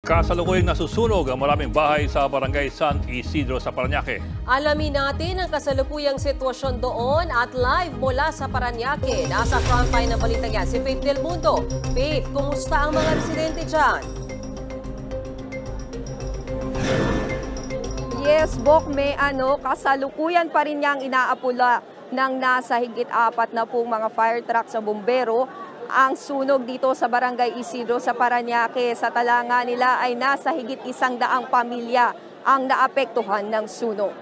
Kasalukuyang nasusunog ang maraming bahay sa barangay San Isidro sa Parañaque. Alamin natin ang kasalukuyang sitwasyon doon at live mula sa Parañaque. Nasa frontline ng balita niya si Faith Del Mundo. Faith, kumusta ang mga residente dyan? Yes, Bok, may kasalukuyan pa rin niyang inaapula ng nasa higit 4 na pong mga fire truck sa bumbero ang sunog dito sa Barangay Isidro sa Parañaque. Sa talanga nila ay nasa higit 100 pamilya ang naapektuhan ng sunog.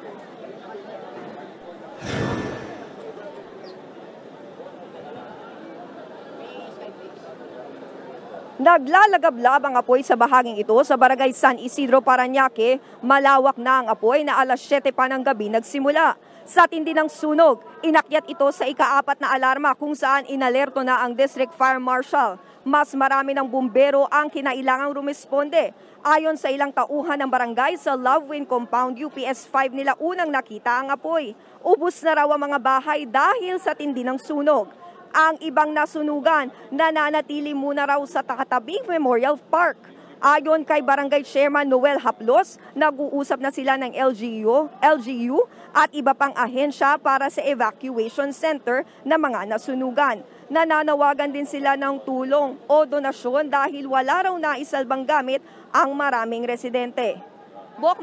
Naglalagablab ang apoy sa bahaging ito sa Barangay San Isidro, Parañaque. Malawak na ang apoy na alas 7 pa ng gabi nagsimula. Sa tindi ng sunog, inakyat ito sa ika-4 na alarma kung saan inalerto na ang District Fire Marshal. Mas marami ng bumbero ang kinailangang rumisponde. Ayon sa ilang tauhan ng barangay sa Lovewind Compound, UPS 5 nila unang nakita ang apoy. Ubus na raw ang mga bahay dahil sa tindi ng sunog. Ang ibang nasunugan, nananatili muna raw sa katabing Memorial Park. Ayon kay Barangay Chairman Noel Haplos, nag-uusap na sila ng LGU at iba pang ahensya para sa evacuation center ng mga nasunugan. Nananawagan din sila ng tulong o donasyon dahil wala raw naisalbang gamit ang maraming residente. Bok,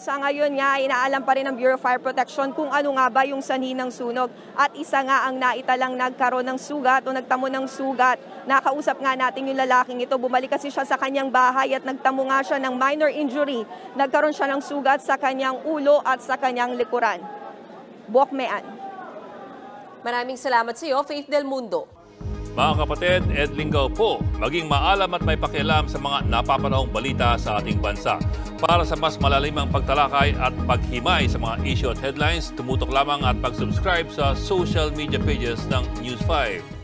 sa ngayon nga inaalam pa rin ng Bureau of Fire Protection kung ano nga ba yung sanhi ng sunog. At isa nga ang naitalang nagkaroon ng sugat o nagtamo ng sugat. Nakausap nga natin yung lalaking ito. Bumalik kasi siya sa kanyang bahay at nagtamo nga siya ng minor injury. Nagkaroon siya ng sugat sa kanyang ulo at sa kanyang likuran. Bok, Maraming salamat sa iyo, Faith Del Mundo. Mga kapatid, Ed Lingaw po, maging maalam at may pakialam sa mga napapanahong balita sa ating bansa. Para sa mas malalimang pagtalakay at paghimay sa mga issue at headlines, tumutok lamang at pag-subscribe sa social media pages ng News 5.